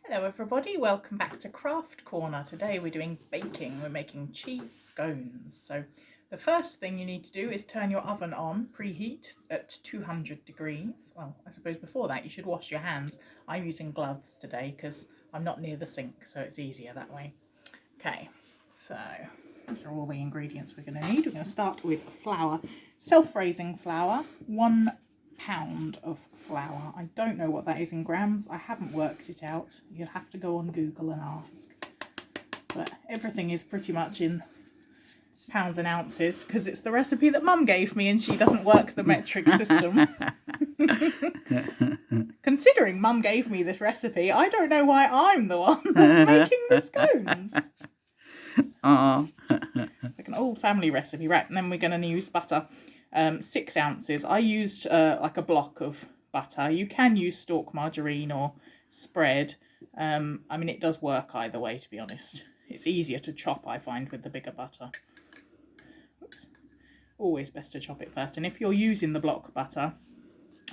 Hello everybody, welcome back to Craft Corner. Today we're doing baking, we're making cheese scones. So the first thing you need to do is turn your oven on, preheat at 200 degrees. Well, I suppose before that you should wash your hands. I'm using gloves today because I'm not near the sink, so it's easier that way. Okay, so these are all the ingredients we're going to need. We're going to start with flour, self-raising flour, 1 pound of flour. I don't know what that is in grams. I haven't worked it out. You'll have to go on Google and ask. But everything is pretty much in pounds and ounces because it's the recipe that Mum gave me and she doesn't work the metric system. Considering Mum gave me this recipe, I don't know why I'm the one that's making the scones. Like an old family recipe. Right, and then we're going to use butter. 6 ounces. I used like a block of butter. You can use stalk margarine or spread. I mean, it does work either way, to be honest. It's easier to chop, I find, with the bigger butter. Oops. Always best to chop it first. And if you're using the block butter,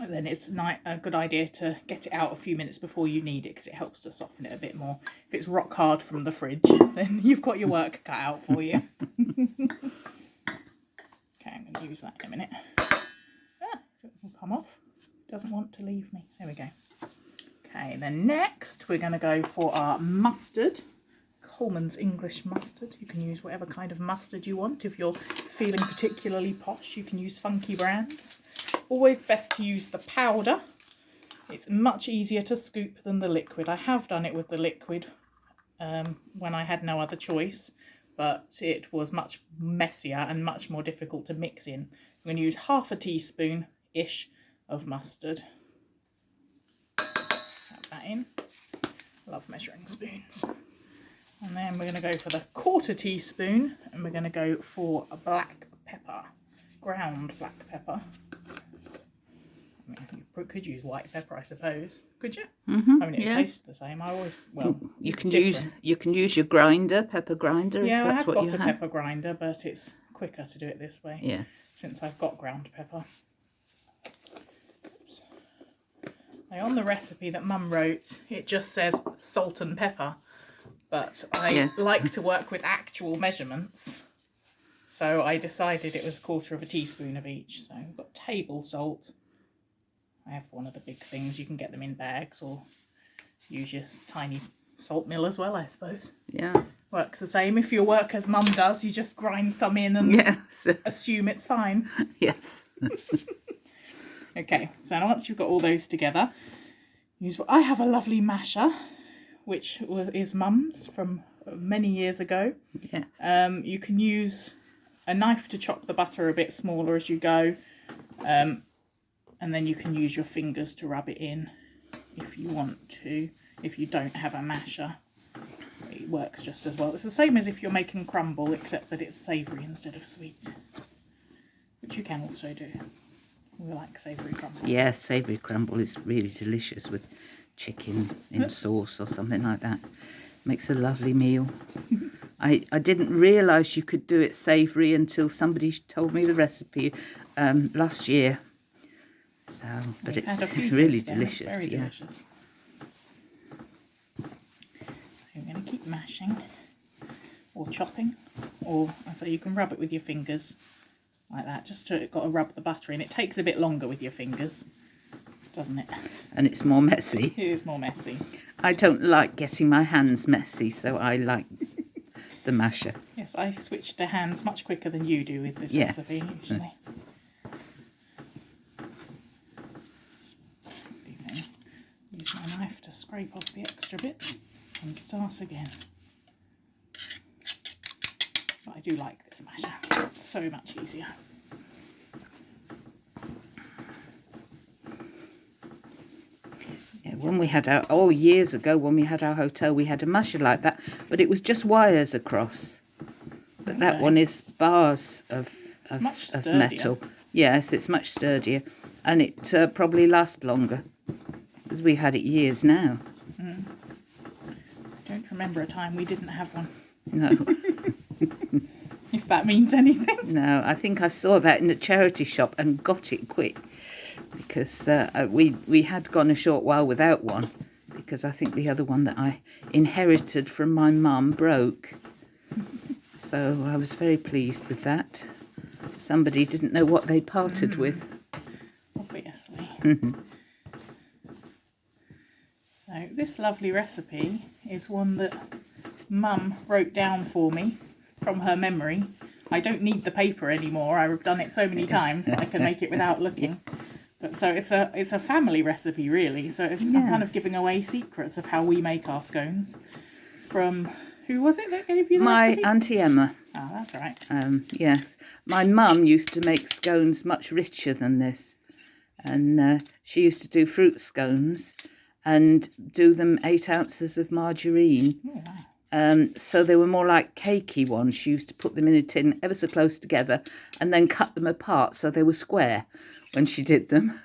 then it's a good idea to get it out a few minutes before you need it because it helps to soften it a bit more. If it's rock hard from the fridge, then you've got your work cut out for you. I'm going to use that in a minute. It will come off. It doesn't want to leave me. There we go. Okay, then next we're going to go for our mustard. Coleman's English mustard. You can use whatever kind of mustard you want. If you're feeling particularly posh, you can use funky brands. Always best to use the powder. It's much easier to scoop than the liquid. I have done it with the liquid when I had no other choice. But it was much messier and much more difficult to mix in. I'm going to use half a teaspoon-ish of mustard. Add that in. Love measuring spoons. And then we're going to go for the 1/4 teaspoon, and we're going to go for a black pepper, ground black pepper. I mean, you could use white pepper, I suppose. Could you? Mm-hmm, I mean, it tastes the same. I always, well, you can use your grinder, pepper grinder. Yeah, if that's I have what got you a have. pepper grinder, but it's quicker to do it this way. Yes. Since I've got ground pepper. Oops. Now, on the recipe that Mum wrote, it just says salt and pepper, but I like to work with actual measurements. So I decided it was 1/4 teaspoon of each. So we've got table salt. I have one of the big things. You can get them in bags or use your tiny salt mill as well, I suppose. Yeah. Works the same. If you work as Mum does, you just grind some in and assume it's fine. Yes. Okay, so now once you've got all those together, use what I have a lovely masher, which is Mum's from many years ago. Yes. You can use a knife to chop the butter a bit smaller as you go. And then you can use your fingers to rub it in if you want to. If you don't have a masher, it works just as well. It's the same as if you're making crumble, except that it's savoury instead of sweet, which you can also do. We like savoury crumble. Yes, savoury crumble is really delicious with chicken in sauce or something like that. Makes a lovely meal. I didn't realise you could do it savoury until somebody told me the recipe last year. So, but it's really delicious. It's very delicious. So I'm going to keep mashing or chopping, or so you can rub it with your fingers like that. Just got to rub the butter in. It takes a bit longer with your fingers, doesn't it? And it's more messy. It is more messy. I don't like getting my hands messy, so I like the masher. Yes, I switch to hands much quicker than you do with this recipe usually. Use my knife to scrape off the extra bits and start again. But I do like this masher. It's so much easier. Yeah, when we had our years ago when we had our hotel, we had a masher like that, but it was just wires across. But that one is bars of metal. Yes, it's much sturdier, and it probably lasts longer. Because we've had it years now. I don't remember a time we didn't have one. No. If that means anything. No, I think I saw that in the charity shop and got it quick. Because we had gone a short while without one. because I think the other one that I inherited from my mum broke. So I was very pleased with that. Somebody didn't know what they parted with. Obviously. So this lovely recipe is one that Mum wrote down for me from her memory. I don't need the paper anymore. I've done it so many times that I can make it without looking. But so it's a family recipe really. So I'm kind of giving away secrets of how we make our scones. From who was it that gave you the recipe? My Auntie Emma. Oh, that's right. Yes, my mum used to make scones much richer than this, and she used to do fruit scones and do them 8 ounces of margarine. Oh, wow. So they were more like cakey ones. She used to put them in a tin ever so close together and then cut them apart so they were square when she did them.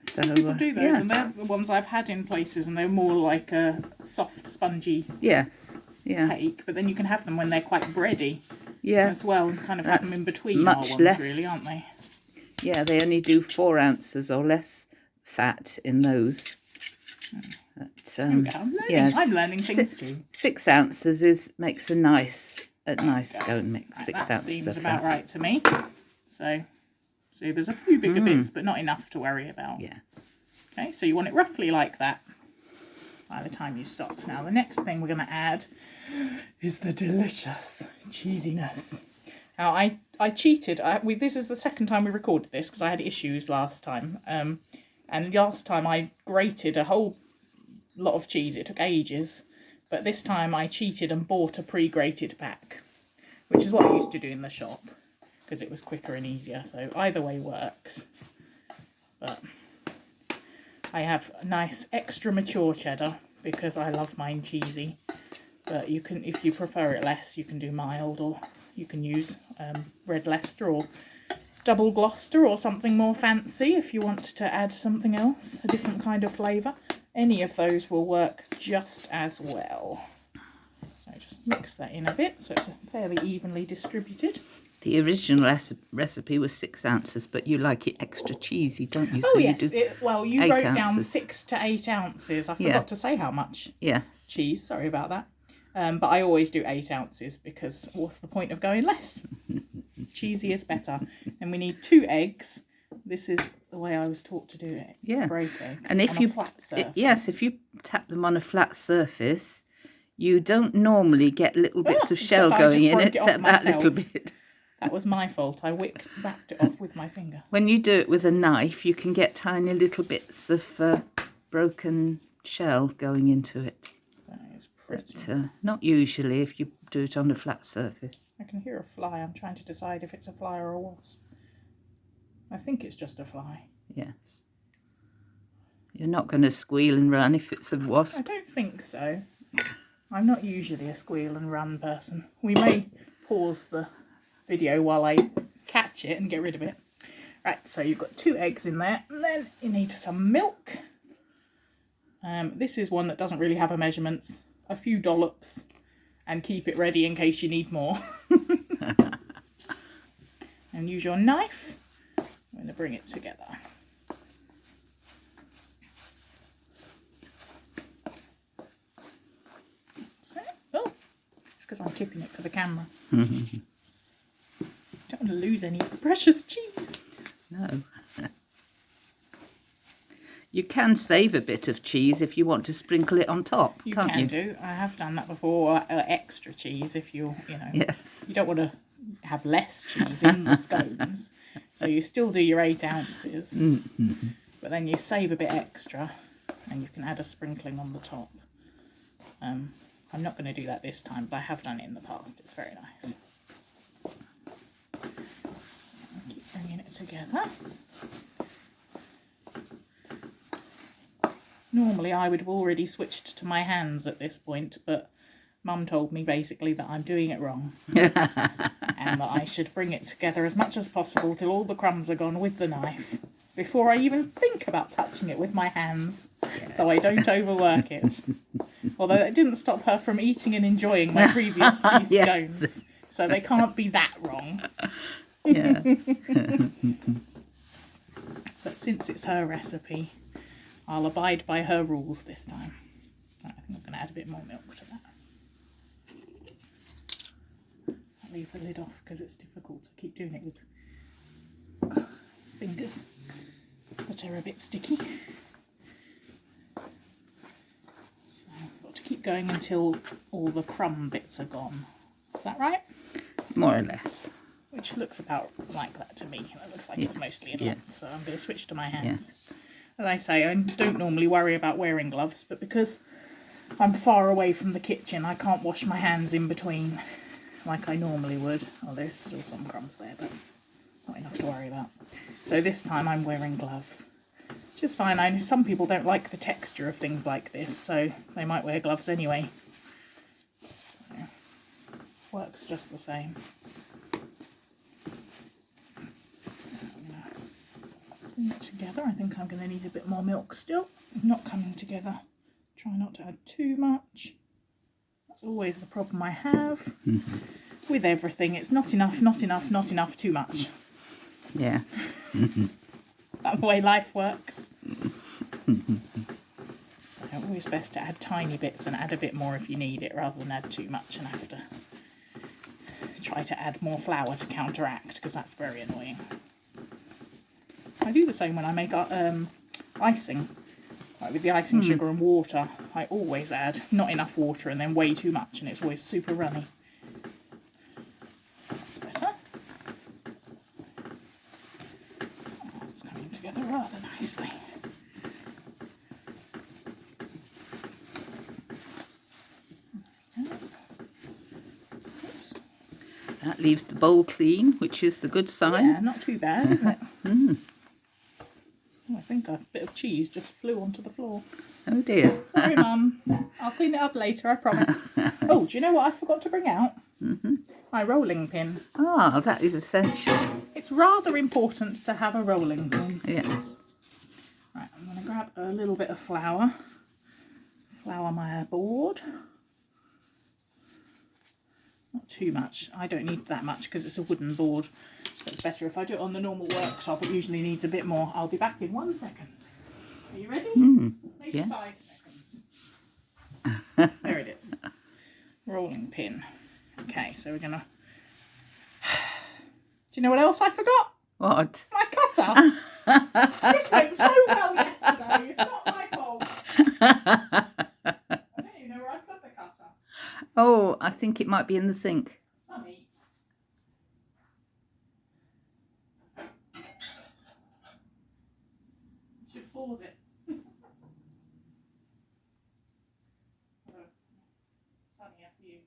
So People do those, and they're the ones I've had in places, and they're more like a soft, spongy cake. But then you can have them when they're quite bready as well, and kind of have them in between much our ones, less, really, aren't they? Yeah, they only do 4 ounces or less fat in those. But, I'm learning things too. 6 ounces makes a nice scone mix. Right, 6 that ounces seems of about fat. right to me. So there's a few bigger bits, but not enough to worry about. Yeah. Okay, so you want it roughly like that by the time you stop. Now the next thing we're going to add is the delicious cheesiness. Now I cheated. This is the second time we recorded this because I had issues last time. And last time I grated a whole lot of cheese. It took ages. But this time I cheated and bought a pre-grated pack, which is what I used to do in the shop because it was quicker and easier. So either way works. But I have a nice extra mature cheddar because I love mine cheesy. But you can, if you prefer it less, you can do mild, or you can use red Leicester or double Gloucester or something more fancy if you want to add something else, a different kind of flavour. Any of those will work just as well. So just mix that in a bit so it's fairly evenly distributed. The original recipe was 6 ounces, but you like it extra cheesy, don't you? Oh, so yes. You wrote 8 down ounces. 6 to 8 ounces. I forgot to say how much Yes. cheese. Sorry about that. But I always do 8 ounces because what's the point of going less? Cheesy is better. And we need 2 eggs. This is the way I was taught to do it. Yeah. Break eggs And if on you a flat surface. if you tap them on a flat surface, you don't normally get little bits of shell going in, except that little bit. That was my fault. I whacked it off with my finger. When you do it with a knife, you can get tiny little bits of broken shell going into it. That is pretty. But not usually if you do it on a flat surface. I can hear a fly. I'm trying to decide if it's a fly or a wasp. I think it's just a fly. Yes. You're not going to squeal and run if it's a wasp. I don't think so. I'm not usually a squeal and run person. We may pause the video while I catch it and get rid of it. Right, so you've got 2 eggs in there, and then you need some milk. This is one that doesn't really have a measurements. A few dollops, and keep it ready in case you need more. And use your knife. I'm going to bring it together. Oh, it's because I'm tipping it for the camera. Don't want to lose any of the precious cheese. No. You can save a bit of cheese if you want to sprinkle it on top, can't you? You can do. I have done that before. Extra cheese if you know. Yes. You don't want to have less cheese in the scones. So you still do your 8 ounces. Mm-hmm. But then you save a bit extra and you can add a sprinkling on the top. I'm not going to do that this time, but I have done it in the past. It's very nice. I'll keep bringing it together. Normally I would have already switched to my hands at this point, but Mum told me basically that I'm doing it wrong. And that I should bring it together as much as possible till all the crumbs are gone with the knife before I even think about touching it with my hands, so I don't overwork it. Although that didn't stop her from eating and enjoying my previous cheese Yes. scones, so they can't be that wrong. Yes. But since it's her recipe, I'll abide by her rules this time. Right, I think I'm going to add a bit more milk to that. I'll leave the lid off because it's difficult to keep doing it with fingers that are a bit sticky. So I've got to keep going until all the crumb bits are gone. Is that right? More or less. Which looks about like that to me. It looks like it's mostly in line, so I'm going to switch to my hands. Yes. As I say, I don't normally worry about wearing gloves, but because I'm far away from the kitchen, I can't wash my hands in between like I normally would. Oh, there's still some crumbs there, but not enough to worry about. So this time I'm wearing gloves. Which is fine. I know some people don't like the texture of things like this, so they might wear gloves anyway. So, works just the same. Bring it together. I think I'm going to need a bit more milk still. It's not coming together. Try not to add too much. That's always the problem I have with everything. It's not enough, not enough, not enough, too much. Yeah. That's the way life works. So always best to add tiny bits and add a bit more if you need it, rather than add too much and have to try to add more flour to counteract, because that's very annoying. I do the same when I make icing. Like with the icing sugar and water, I always add not enough water and then way too much, and it's always super runny. That's better. Oh, it's coming together rather nicely. Oops. That leaves the bowl clean, which is the good sign. Yeah, not too bad, is it? Oh, I think a bit of cheese just flew onto the floor. Oh dear. Sorry, Mum. I'll clean it up later, I promise. Oh, do you know what I forgot to bring out? My rolling pin. Ah, that is essential. It's rather important to have a rolling pin. Yes. Right, I'm going to grab a little bit of flour. Flour my board. Not too much. I don't need that much because it's a wooden board. So it's better if I do it on the normal worktop. It usually needs a bit more. I'll be back in 1 second. Are you ready? Maybe yeah. 5 seconds. There it is. Rolling pin. Okay, so we're going to... Do you know what else I forgot? What? My cutter. This went so well yesterday. It's not my fault. I don't even know where I put the cutter. Oh, I think it might be in the sink. Mummy. Should pause it. Oh, it's funny after you